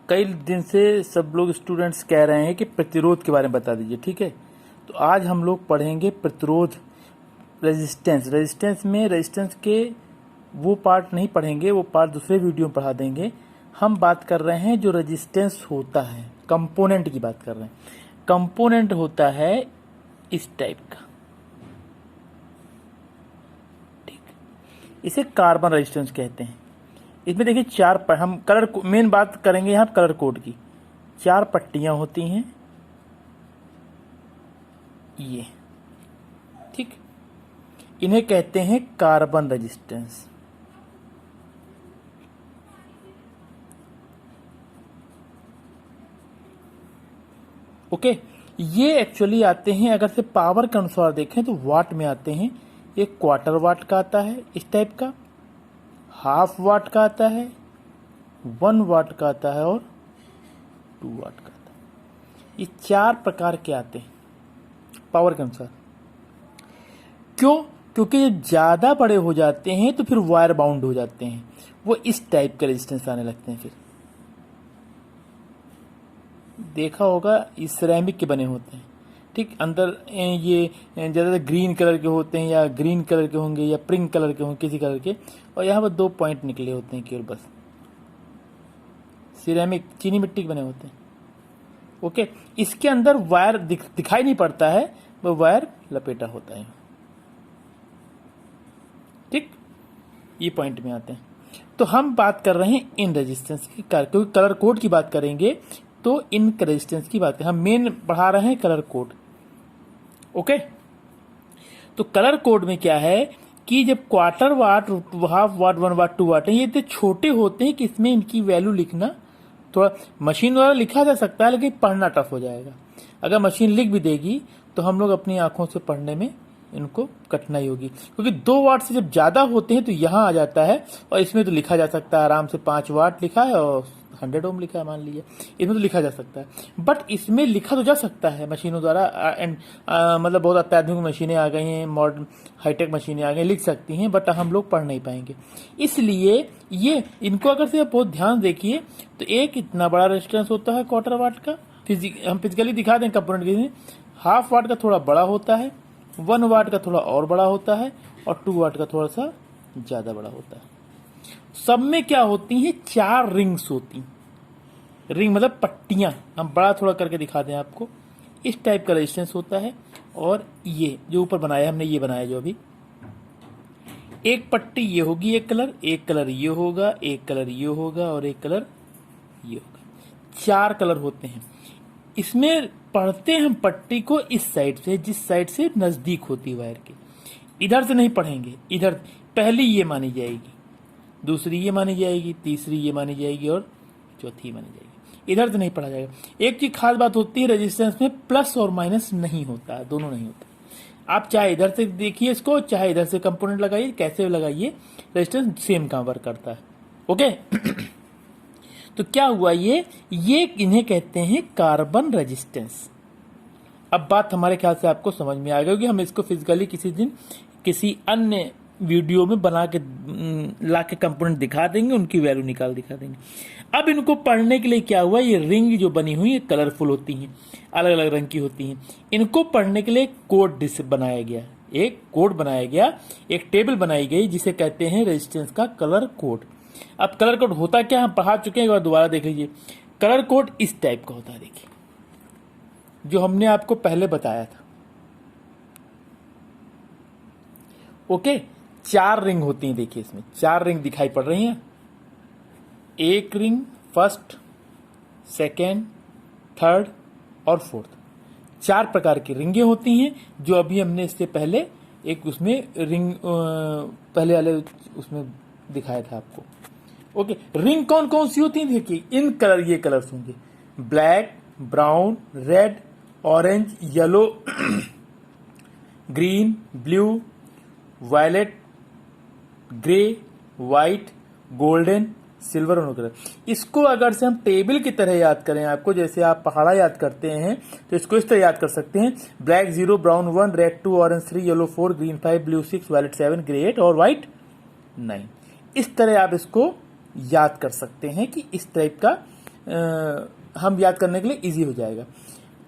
कई दिन से सब लोग स्टूडेंट्स कह रहे हैं कि प्रतिरोध के बारे में बता दीजिए, ठीक है। तो आज हम लोग पढ़ेंगे प्रतिरोध, रेजिस्टेंस के वो पार्ट नहीं पढ़ेंगे, वो पार्ट दूसरे वीडियो में पढ़ा देंगे। हम बात कर रहे हैं जो रेजिस्टेंस होता है, कंपोनेंट की बात कर रहे हैं। कंपोनेंट होता है इस टाइप का, ठीक। इसे कार्बन रेजिस्टेंस कहते हैं। इसमें देखिए चार हम कलर मेन बात करेंगे यहाँ कलर कोड की। चार पट्टियां होती हैं ये, ठीक। इन्हें कहते हैं कार्बन रेजिस्टेंस। ओके, ये एक्चुअली आते हैं, अगर से पावर के अनुसार देखें तो वाट में आते हैं। एक क्वार्टर वाट का आता है इस टाइप का, हाफ वाट का आता है, 1 वाट का आता है और 2 वाट का आता है। ये चार प्रकार के आते हैं पावर के अनुसार। क्यों? क्योंकि जब ज्यादा बड़े हो जाते हैं तो फिर वायर बाउंड हो जाते हैं, वो इस टाइप के रेजिस्टेंस आने लगते हैं। फिर देखा होगा इस सिरेमिक के बने होते हैं, ठीक। अंदर ये ज्यादातर ग्रीन कलर के होते हैं, या ग्रीन कलर के होंगे, या पिंक कलर के होंगे, किसी कलर के। और यहाँ पर 2 पॉइंट निकले होते हैं केवल, बस। सिरेमिक चीनी मिट्टी के बने होते हैं। ओके, इसके अंदर वायर दिखाई नहीं पड़ता है, वो वायर लपेटा होता है, ठीक। ये पॉइंट में आते हैं। तो हम बात कर रहे हैं इन रेजिस्टेंस की, क्योंकि कलर कोड की बात करेंगे तो इन रेजिस्टेंस की बात करें। हम मेन पढ़ा रहे हैं कलर कोड। ओके, तो कलर कोड में क्या है कि जब क्वार्टर वाट, हाफ वाट, 1 वाट, 2 वाट है, ये इतने छोटे होते हैं कि इसमें इनकी वैल्यू लिखना थोड़ा मशीन द्वारा लिखा जा सकता है, लेकिन पढ़ना टफ हो जाएगा। अगर मशीन लिख भी देगी तो हम लोग अपनी आंखों से पढ़ने में इनको कठिनाई होगी, क्योंकि 2 वाट से जब ज्यादा होते हैं तो यहां आ जाता है, और इसमें तो लिखा जा सकता है आराम से 5 वाट लिखा है और 100 ओम लिखा है, मान लीजिए, इसमें तो लिखा जा सकता है। बट इसमें लिखा तो जा सकता है मशीनों द्वारा, मतलब बहुत अत्याधुनिक मशीनें आ गई हैं, मॉडर्न हाईटेक मशीनें आ गई, लिख सकती हैं, बट हम लोग पढ़ नहीं पाएंगे। इसलिए ये इनको अगर से बहुत ध्यान देखिए तो एक इतना बड़ा रेजिस्टेंस होता है क्वार्टर वाट का, हम फिजिकली दिखा दें कंपोनेंट के। हाफ वाट का थोड़ा बड़ा होता है, 1 वाट का थोड़ा और बड़ा होता है, और 2 वाट का थोड़ा सा ज्यादा बड़ा होता है। सब में क्या होती हैं? 4 रिंग्स होती हैं। रिंग मतलब पट्टियां, हम बड़ा थोड़ा करके दिखा दें आपको। इस टाइप का रेजिस्टेंस होता है। और ये जो ऊपर बनाया हमने, ये बनाया जो अभी, एक पट्टी ये होगी, एक कलर ये होगा, एक कलर ये होगा, और एक कलर ये होगा। 4 कलर होते हैं। इसमें पढ़ते हैं हम पट्टी को इस साइड से, जिस साइड से नजदीक होती है वायर के। इधर से नहीं पढ़ेंगे। इधर पहली ये मानी जाएगी, दूसरी ये मानी जाएगी, तीसरी ये मानी जाएगी, और चौथी मानी जाएगी। इधर से नहीं पढ़ा जाएगा। एक चीज खास बात होती है, रेजिस्टेंस में प्लस और माइनस नहीं होता, दोनों नहीं होता। आप चाहे इधर से देखिए इसको, चाहे इधर से कंपोनेंट लगाइए, कैसे लगाइए, रेजिस्टेंस सेम काम वर्क करता है। ओके तो क्या हुआ, ये इन्हें कहते हैं कार्बन रेजिस्टेंस। अब बात हमारे ख्याल से आपको समझ में आ गई होगी। हम इसको फिजिकली किसी दिन किसी अन्य वीडियो में बना के ला के कंपोनेंट दिखा देंगे, उनकी वैल्यू निकाल दिखा देंगे। अब इनको पढ़ने के लिए क्या हुआ, ये रिंग जो बनी हुई है कलरफुल होती हैं, अलग अलग रंग की होती हैं। इनको पढ़ने के लिए कोड बनाया गया, एक कोड बनाया गया, एक टेबल बनाई गई, जिसे कहते हैं रेजिस्टेंस का कलर कोड। अब कलर कोड होता क्या, हम पढ़ा चुके हैं, एक बार दोबारा देख लीजिए। कलर कोड इस टाइप का होता है, देखिए, जो हमने आपको पहले बताया था। ओके, 4 रिंग होती हैं, देखिए इसमें 4 रिंग दिखाई पड़ रही हैं। एक रिंग फर्स्ट, सेकेंड, थर्ड और फोर्थ, 4 प्रकार की रिंगें होती हैं, जो अभी हमने इससे पहले एक उसमें रिंग पहले वाले उसमें दिखाया था आपको। ओके, रिंग कौन कौन सी होती हैं? देखिए इन कलर, ये कलर्स होंगे, black, brown, red, orange, yellow, green, blue, violet, grey, white, golden, silver और कलर। इसको अगर से हम टेबल की तरह याद करें आपको, जैसे आप पहाड़ा याद करते हैं, तो इसको इस तरह याद कर सकते हैं। Black 0, brown 1, red 2, orange 3, yellow 4, green 5, blue 6, violet 7, grey 8 और व्हाइट 9। इस तरह आप इसको याद कर सकते हैं कि इस टाइप का हम याद करने के लिए इजी हो जाएगा।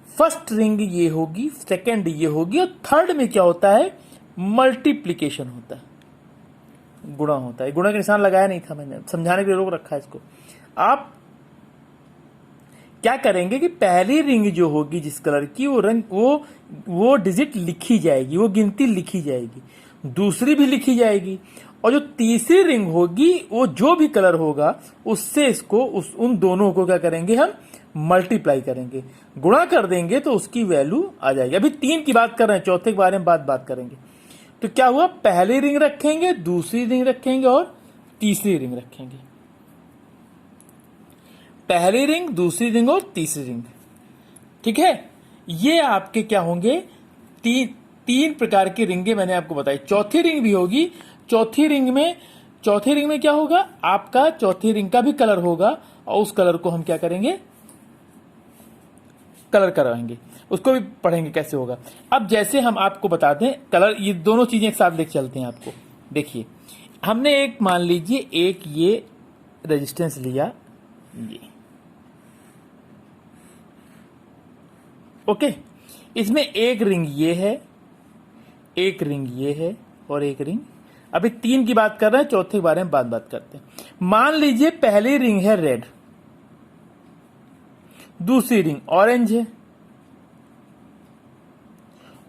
फर्स्ट रिंग ये होगी, सेकंड ये होगी, और थर्ड में क्या होता है, मल्टीप्लीकेशन होता है, गुणा होता है। गुणा का निशान लगाया नहीं था मैंने, समझाने के लिए रोक रखा है इसको। आप क्या करेंगे कि पहली रिंग जो होगी जिस कलर की, वो रंग वो डिजिट लिखी जाएगी, वो गिनती लिखी जाएगी, दूसरी भी लिखी जाएगी, और जो तीसरी रिंग होगी वो जो भी कलर होगा उससे इसको उन दोनों को क्या करेंगे, हम मल्टीप्लाई करेंगे, गुणा कर देंगे तो उसकी वैल्यू आ जाएगी। अभी 3 की बात कर रहे हैं, चौथे के बारे में बात करेंगे। तो क्या हुआ, पहली रिंग रखेंगे, दूसरी रिंग रखेंगे और तीसरी रिंग रखेंगे। पहली रिंग, दूसरी रिंग और तीसरी रिंग, ठीक है। ये आपके क्या होंगे, तीन प्रकार की रिंगे मैंने आपको बताई। चौथी रिंग भी होगी। चौथी रिंग में क्या होगा, आपका चौथी रिंग का भी कलर होगा, और उस कलर को हम क्या करेंगे, कलर कराएंगे, उसको भी पढ़ेंगे कैसे होगा। अब जैसे हम आपको बता दें कलर, ये दोनों चीजें एक साथ लेके चलते हैं आपको। देखिए, हमने एक, मान लीजिए एक ये रेजिस्टेंस लिया, ये ओके, इसमें एक रिंग ये है, एक रिंग ये है, और एक रिंग, अभी 3 की बात कर रहे हैं, चौथे के बारे में बात करते हैं। मान लीजिए पहली रिंग है रेड, दूसरी रिंग ऑरेंज है,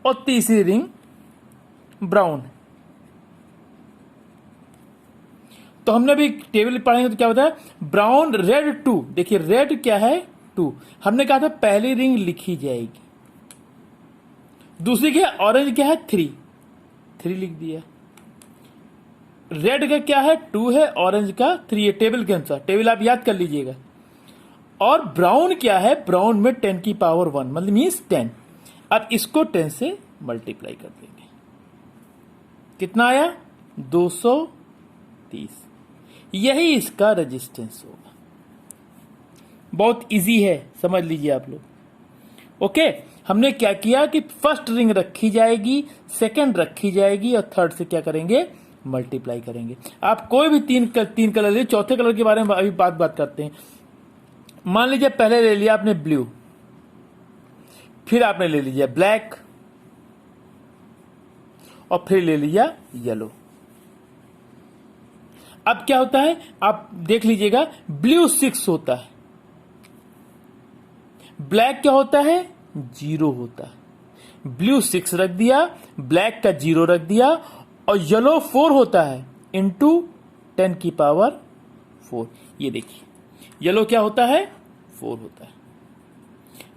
और तीसरी रिंग ब्राउन है। तो हमने अभी टेबल पढ़ेंगे तो क्या होता है, ब्राउन रेड 2, देखिए रेड क्या है, 2। हमने कहा था पहली रिंग लिखी जाएगी, दूसरी क्या है, ऑरेंज क्या है, 3 लिख दिया। रेड का क्या है, 2 है, ऑरेंज का 3 है, टेबल के अनुसार, टेबल आप याद कर लीजिएगा। और ब्राउन क्या है, ब्राउन में 10 की पावर 1 मतलब मीन्स 10। अब इसको 10 से मल्टीप्लाई कर देंगे, कितना आया, 230। यही इसका रेजिस्टेंस होगा। बहुत इजी है, समझ लीजिए आप लोग। ओके, हमने क्या किया कि फर्स्ट रिंग रखी जाएगी, सेकंड रखी जाएगी, और थर्ड से क्या करेंगे, मल्टीप्लाई करेंगे। आप कोई भी तीन कलर ले, चौथे कलर के बारे में अभी बात करते हैं। मान लीजिए पहले ले लिया आपने ब्लू, फिर आपने ले लिया ब्लैक, और फिर ले लिया येलो। अब क्या होता है, आप देख लीजिएगा, ब्लू 6 होता है, ब्लैक क्या होता है, 0 होता है। ब्लू 6 रख दिया, ब्लैक का 0 रख दिया, और येलो 4 होता है, इंटू 10 की पावर 4। ये देखिए, येलो क्या होता है, 4 होता है,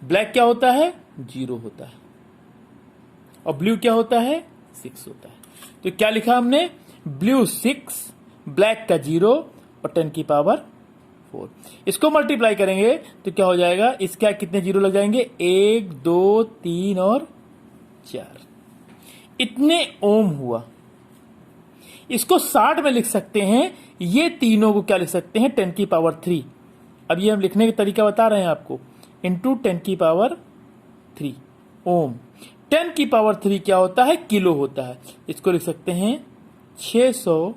ब्लैक क्या होता है, 0 होता है, और ब्लू क्या होता है, 6 होता है। तो क्या लिखा हमने, ब्लू 6, ब्लैक का 0, और 10 की पावर 4। इसको मल्टीप्लाई करेंगे तो क्या हो जाएगा, इसका कितने 0 लग जाएंगे, 1 2 3 और 4, इतने ओम हुआ। इसको 60 में लिख सकते हैं, ये तीनों को क्या लिख सकते हैं, 10 की पावर 3। अब ये हम लिखने का तरीका बता रहे हैं आपको, इंटू 10 की पावर 3 ओम। 10 की पावर 3 क्या होता है, किलो होता है। इसको लिख सकते हैं 600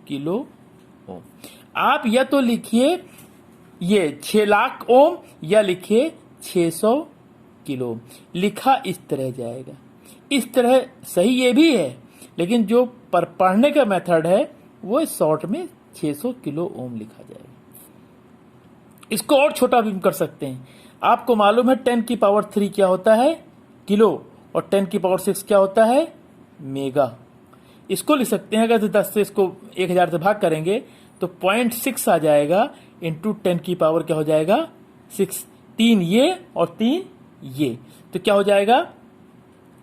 किलो ओम। आप या तो लिखिए ये 6 लाख ओम, या लिखिए 600 किलो ओम। लिखा इस तरह जाएगा, इस तरह सही ये भी है, लेकिन जो पढ़ने का मेथड है वो शॉर्ट में 600 किलो ओम लिखा जाएगा। इसको और छोटा भी कर सकते हैं। आपको मालूम है 10 की पावर 3 क्या होता है, किलो, और 10 की पावर 6 क्या होता है, मेगा। इसको लिख सकते हैं, अगर 10 से इसको 1000 से भाग करेंगे तो 0.6 आ जाएगा, इंटू 10 की पावर क्या हो जाएगा, 6। 3 ये और 3 ये, तो क्या हो जाएगा,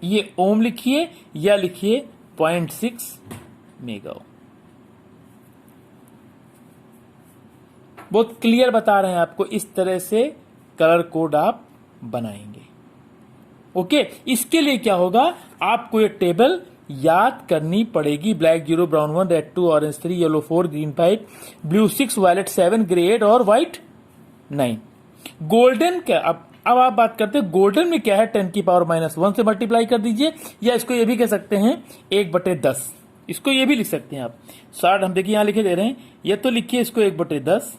ये ओम लिखिए या लिखिए 0.6 मेगा ओम। बहुत क्लियर बता रहे हैं आपको, इस तरह से कलर कोड आप बनाएंगे। ओके, इसके लिए क्या होगा, आपको ये टेबल याद करनी पड़ेगी। Black 0, brown 1, red 2, orange 3, yellow 4, green 5, blue 6, violet 7, grey 8 और व्हाइट 9। गोल्डन क्या, अब आप बात करते हैं गोल्डन में क्या है, 10 की पावर -1 से मल्टीप्लाई कर दीजिए, या इसको ये भी कह सकते हैं 1/10। इसको ये भी लिख सकते हैं आप। 60 हम देखिए यहां लिखे दे रहे हैं, ये तो लिखिए इसको 1/10,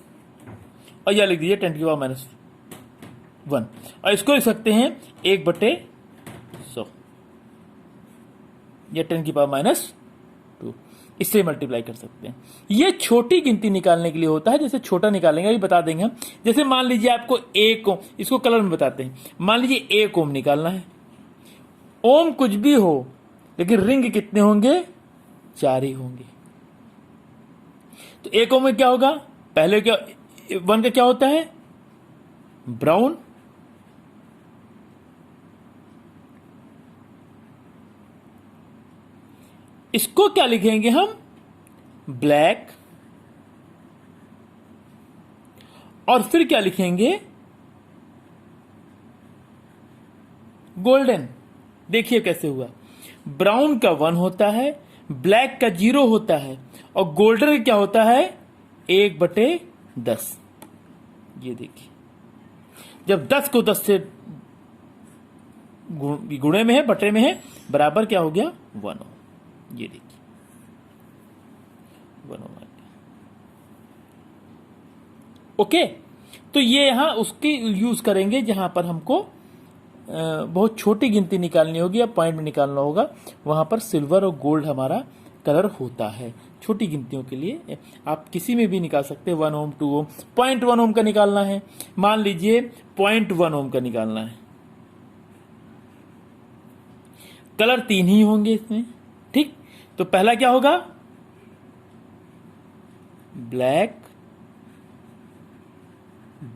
और यह लिख दीजिए 10⁻⁻1 और इसको लिख सकते हैं 1/100 या 10⁻²। इससे मल्टीप्लाई कर सकते हैं। ये छोटी गिनती निकालने के लिए होता है, जैसे छोटा निकालेंगे अभी बता देंगे हम। जैसे मान लीजिए आपको 1 ओम, इसको कलर में बताते हैं। मान लीजिए 1 ओम निकालना है। ओम कुछ भी हो, लेकिन रिंग कितने होंगे? 4 ही होंगे। तो 1 ओम में क्या होगा? पहले क्या 1 का क्या होता है? ब्राउन। इसको क्या लिखेंगे हम? ब्लैक। और फिर क्या लिखेंगे? गोल्डन। देखिए कैसे हुआ। ब्राउन का 1 होता है, ब्लैक का 0 होता है और गोल्डन का क्या होता है? 1/10। ये देखिए, जब 10 को 10 से गुणे में है, बटे में है, बराबर क्या हो गया? 1 हो। ये देखिए 1 हो। ओके, तो ये यहां उसके यूज करेंगे जहां पर हमको बहुत छोटी गिनती निकालनी होगी या पॉइंट में निकालना होगा। वहां पर सिल्वर और गोल्ड हमारा कलर होता है। छोटी गिनतियों के लिए आप किसी में भी निकाल सकते हैं। 1 ओम, 2 ओम, 0.1 ओम का निकालना है। मान लीजिए 0.1 ओम का निकालना है। कलर 3 ही होंगे इसमें, ठीक। तो पहला क्या होगा? Black,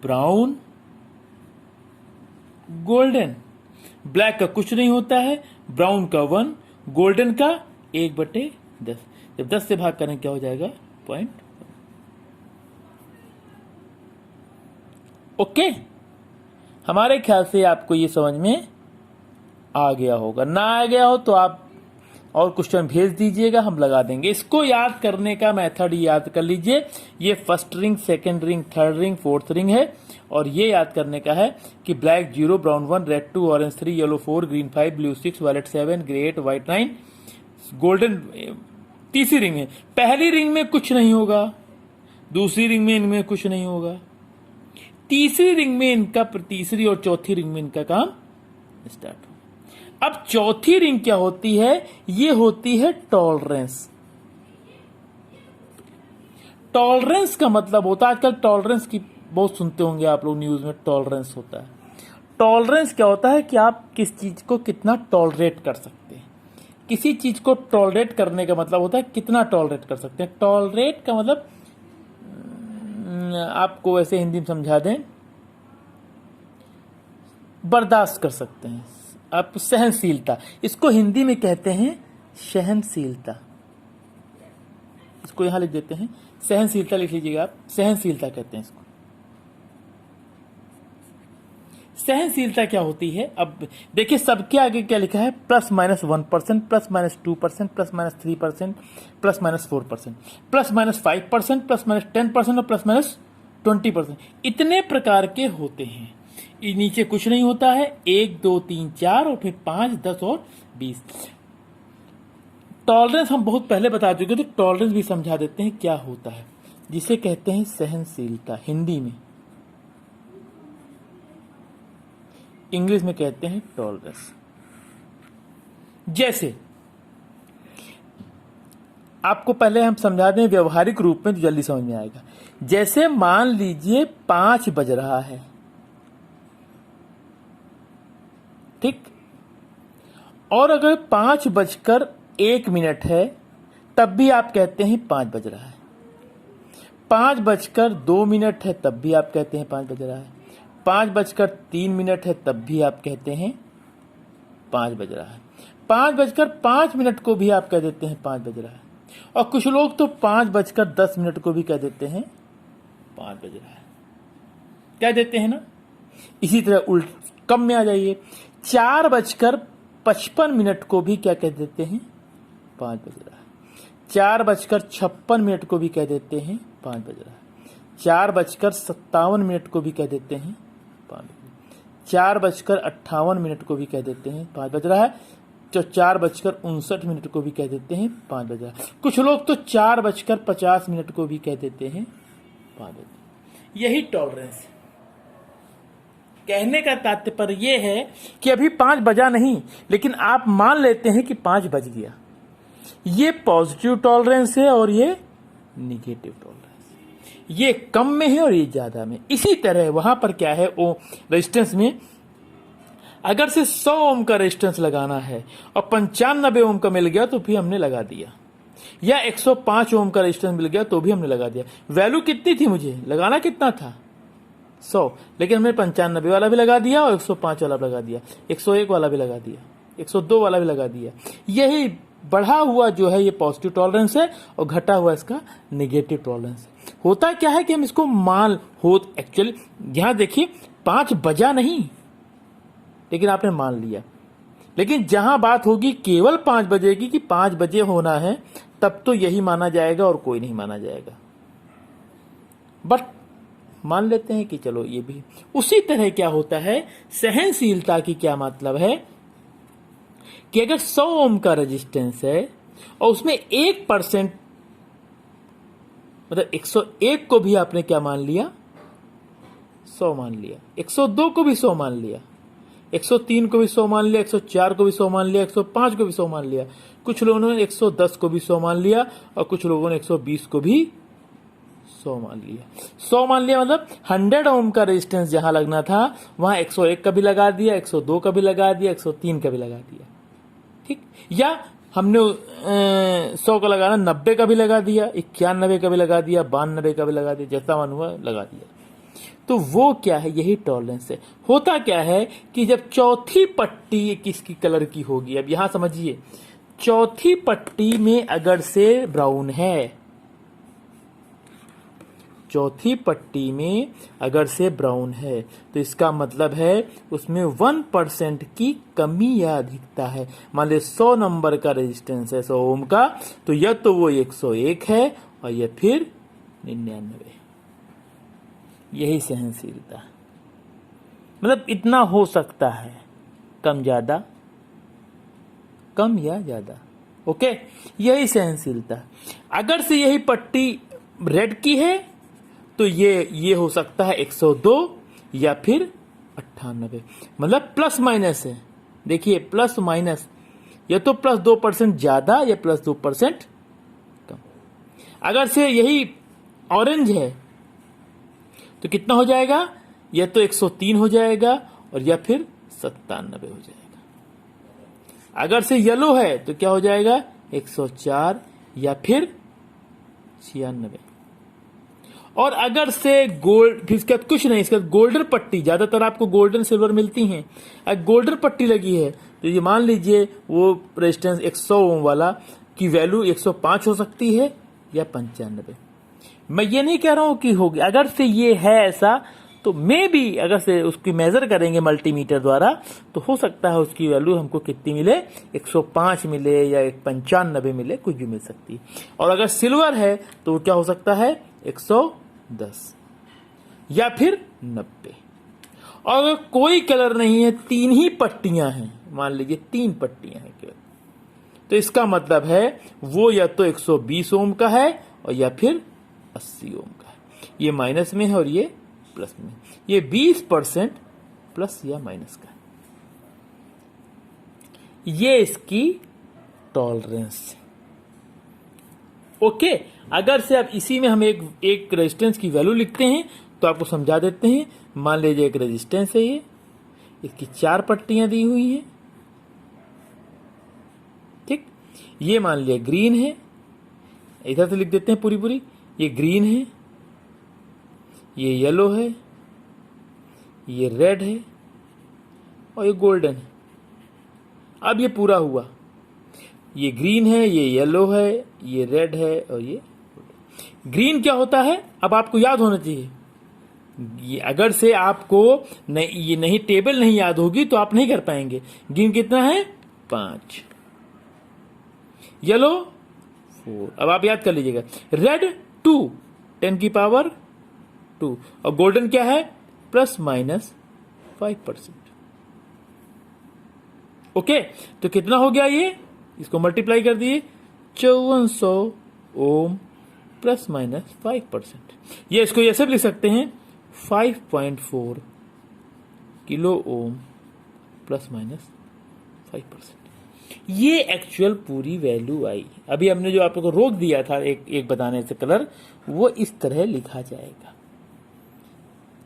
brown, golden. ब्लैक का कुछ नहीं होता है, ब्राउन का 1, गोल्डन का 1/10। जब 10 से भाग करें क्या हो जाएगा? 0.1। ओके, हमारे ख्याल से आपको ये समझ में आ गया होगा। ना आ गया हो तो आप और क्वेश्चन भेज दीजिएगा, हम लगा देंगे। इसको याद करने का मेथड याद कर लीजिए। ये first ring, second ring, third ring, fourth ring है। और ये याद करने का है कि black 0, brown 1, red 2, orange 3, yellow 4, green 5, blue 6, violet 7, grey 8, white 9, golden तीसरी रिंग है। पहली रिंग में कुछ नहीं होगा, दूसरी रिंग में इनमें कुछ नहीं होगा, तीसरी रिंग में इनका, तीसरी और चौथी रिंग में इनका काम स्टार्ट हो। अब चौथी रिंग क्या होती है? ये होती है टॉलरेंस। टॉलरेंस का मतलब होता है, आजकल टॉलरेंस की बहुत सुनते होंगे आप लोग न्यूज में, टॉलरेंस होता है। टॉलरेंस क्या होता है कि आप किस चीज को कितना टॉलरेट कर सकते हैं। किसी चीज को टॉलरेट करने का मतलब होता है कितना टॉलरेट कर सकते हैं। टॉलरेट का मतलब आपको वैसे हिंदी में समझा दें, बर्दाश्त कर सकते हैं आप, सहनशीलता। इसको हिंदी में कहते हैं सहनशीलता। इसको यहां लिख देते हैं, सहनशीलता लिख लीजिएगा आप, सहनशीलता कहते हैं इसको। सहनशीलता क्या होती है? अब देखिए सबके आगे क्या लिखा है? +-1%, +-2%, +-3%, +-4%, +-5%, +-10% और +-20%। इतने प्रकार के होते हैं। नीचे कुछ नहीं होता है, 1, 2, 3, 4 और फिर 5, 10 और 20। टॉलरेंस हम बहुत पहले बता चुके, तो टॉलरेंस भी समझा देते हैं क्या होता है, जिसे कहते हैं सहनशीलता हिंदी में। इंग्लिश में कहते हैं टॉलरेंस। जैसे आपको पहले हम समझा दें व्यवहारिक रूप में, तो जल्दी समझ में आएगा। जैसे मान लीजिए 5 बज रहा है, ठीक, और अगर 5:01 है तब भी आप कहते हैं 5 बज रहा है। 5:02 है तब भी आप कहते हैं 5 बज रहा है। 5:03 है तब भी आप कहते हैं 5 बज रहा है। 5:05 को भी आप कह देते हैं 5 बज रहा है। और कुछ लोग तो 5:10 को भी कह देते हैं 5 बज रहा है, कह देते हैं ना। इसी तरह उल्ट कम में आ जाइए, 4:55 को भी क्या कह देते हैं? 5 बज रहा है। 4:56 को भी कह देते हैं 5 बज रहा है। 4:57 को भी कह देते हैं 5 बज रहा है। 4:58 को भी कह देते हैं 5 बज रहा है। तो 4:59 को भी कह देते हैं 5 बज रहा है। कुछ लोग तो 4:50 को भी कह देते हैं 5 बज रहा है। यही टॉलरेंस है। कहने का तात्पर्य यह है कि अभी 5 बजा नहीं, लेकिन आप मान लेते हैं कि 5 बज गया। ये पॉजिटिव टॉलरेंस है और ये निगेटिव टॉलरेंस। ये कम में है और ये ज्यादा में। इसी तरह वहां पर क्या है, वो रेजिस्टेंस में अगर से 100 ओम का रेजिस्टेंस लगाना है और 95 ओम का मिल गया तो भी हमने लगा दिया, या 105 ओम का रेजिस्टेंस मिल गया तो भी हमने लगा दिया। वैल्यू कितनी थी, मुझे लगाना कितना था 100, लेकिन हमने 95 वाला भी लगा दिया और 105 वाला भी लगा दिया, 101 वाला भी लगा दिया, 102 वाला भी लगा दिया। यही बढ़ा हुआ जो है ये पॉजिटिव टॉलरेंस है और घटा हुआ इसका नेगेटिव टॉलरेंस है। होता क्या है कि हम इसको मान हो, एक्चुअली यहां देखिए 5 बजा नहीं, लेकिन आपने मान लिया। लेकिन जहां बात होगी केवल 5 बजेगी कि 5 बजे होना है, तब तो यही माना जाएगा और कोई नहीं माना जाएगा। बट मान लेते हैं कि चलो ये भी। उसी तरह क्या होता है, सहनशीलता की क्या मतलब है कि अगर 100 ओम का रेजिस्टेंस है और उसमें 1%, मतलब 101 को भी आपने क्या मान लिया, 100 मान लिया, 102 को भी 100 मान लिया, 103 को भी 100 मान लिया, 104 को भी 100 मान लिया, 105 को भी 100 मान लिया, कुछ लोगों ने 110 को भी 100 मान लिया और कुछ लोगों ने 120 को भी 100 मान लिया। 100 मान लिया मतलब 100 ओम का रेजिस्टेंस जहां लगना था वहां 101 का भी लगा दिया, 102 का भी लगा दिया, 103 का भी लगा दिया। ठीक, या हमने 100 का लगाना 90 का भी लगा दिया, 91 का भी लगा दिया, 92 का भी लगा दिया, जैसा मन हुआ लगा दिया। तो वो क्या है, यही टॉलरेंस है। होता क्या है कि जब चौथी पट्टी किसकी कलर की होगी, अब यहां समझिए, चौथी पट्टी में अगर से ब्राउन है, चौथी पट्टी में अगर से ब्राउन है तो इसका मतलब है उसमें 1% की कमी या अधिकता है। मान लीजिए 100 नंबर का रेजिस्टेंस है 100 ओम का, तो या तो वो 101 है और या फिर 99। यही सहनशीलता, मतलब इतना हो सकता है, कम ज्यादा, कम या ज्यादा। ओके, यही सहनशीलता। अगर से यही पट्टी रेड की है तो ये हो सकता है 102 या फिर 98, मतलब प्लस माइनस है। देखिए प्लस माइनस, या तो प्लस 2% ज्यादा या प्लस 2% कम। अगर से यही ऑरेंज है तो कितना हो जाएगा, या तो 103 हो जाएगा और या फिर 97 हो जाएगा। अगर से येलो है तो क्या हो जाएगा, 104 या फिर 96। और अगर से गोल्ड, फिर इसके बाद कुछ नहीं, इसके बाद गोल्डन पट्टी, ज्यादातर आपको गोल्डन सिल्वर मिलती हैं, अगर गोल्डन पट्टी लगी है तो ये मान लीजिए वो रेजिस्टेंस 100 ओम वाला की वैल्यू 105 हो सकती है या 95। मैं ये नहीं कह रहा हूं कि होगी, अगर से ये है ऐसा तो मे भी अगर से उसकी मेजर करेंगे मल्टीमीटर द्वारा तो हो सकता है उसकी वैल्यू हमको कितनी मिले, 105 मिले या 95 मिले, कुछ भी मिल सकती है। और अगर सिल्वर है तो क्या हो सकता है, 110 या फिर 90। और अगर कोई कलर नहीं है, 3 ही पट्टियां हैं, मान लीजिए 3 पट्टियां हैं केवल, तो इसका मतलब है वो या तो 120 ओम का है और या फिर 80 ओम का है। ये माइनस में है और ये प्लस में, ये 20% प्लस या माइनस का है। ये इसकी टॉलरेंस। ओके, अगर से अब इसी में हम एक रेजिस्टेंस की वैल्यू लिखते हैं तो आपको समझा देते हैं। मान लीजिए एक रेजिस्टेंस है, ये इसकी 4 पट्टियां दी हुई हैं। ठीक, ये मान लिया ग्रीन है, इधर से लिख देते हैं पूरी, ये ग्रीन है, ये येलो है, ये रेड है और ये गोल्डन है। अब ये पूरा हुआ, ये ग्रीन है, ये येलो है, ये रेड है और ये ग्रीन क्या होता है, अब आपको याद होना चाहिए। ये अगर से आपको ये नहीं टेबल नहीं याद होगी तो आप नहीं कर पाएंगे। ग्रीन कितना है, 5, येलो 4, अब आप याद कर लीजिएगा। रेड 2, 10 की पावर 2, और गोल्डन क्या है, प्लस माइनस 5%। ओके, तो कितना हो गया ये, इसको मल्टीप्लाई कर दिए, 5400 ओम प्लस माइनस 5%। ये इसको ऐसे भी लिख सकते हैं, 5.4 किलो ओम प्लस माइनस 5%। ये एक्चुअल पूरी वैल्यू आई। अभी हमने जो आपको रोक दिया था एक बताने से कलर, वो इस तरह लिखा जाएगा।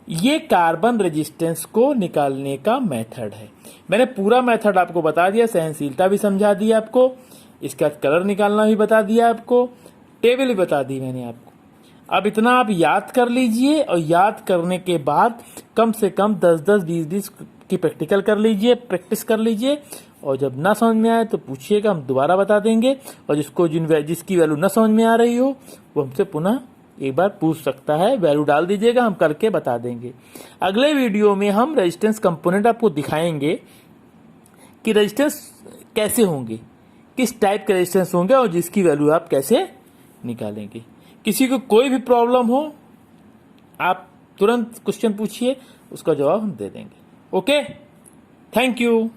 ये कार्बन रेजिस्टेंस को निकालने का मेथड है। मैंने पूरा मेथड आपको बता दिया, सहनशीलता भी समझा दी आपको, इसका कलर निकालना भी बता दिया आपको, टेबल भी बता दी मैंने आपको। अब इतना आप याद कर लीजिए, और याद करने के बाद कम से कम 10-10, 20-20 की प्रैक्टिकल कर लीजिए, प्रैक्टिस कर लीजिए। और जब ना समझ में आए तो पूछिएगा, हम दोबारा बता देंगे। और जिसकी वैल्यू ना समझ में आ रही हो वो हमसे पुनः एक बार पूछ सकता है, वैल्यू डाल दीजिएगा, हम करके बता देंगे। अगले वीडियो में हम रेजिस्टेंस कंपोनेंट आपको दिखाएंगे कि रेजिस्टेंस कैसे होंगे, किस टाइप के रेजिस्टेंस होंगे, और जिसकी वैल्यू आप कैसे निकालेंगे। किसी को कोई भी प्रॉब्लम हो, आप तुरंत क्वेश्चन पूछिए, उसका जवाब हम दे देंगे। Okay, thank you.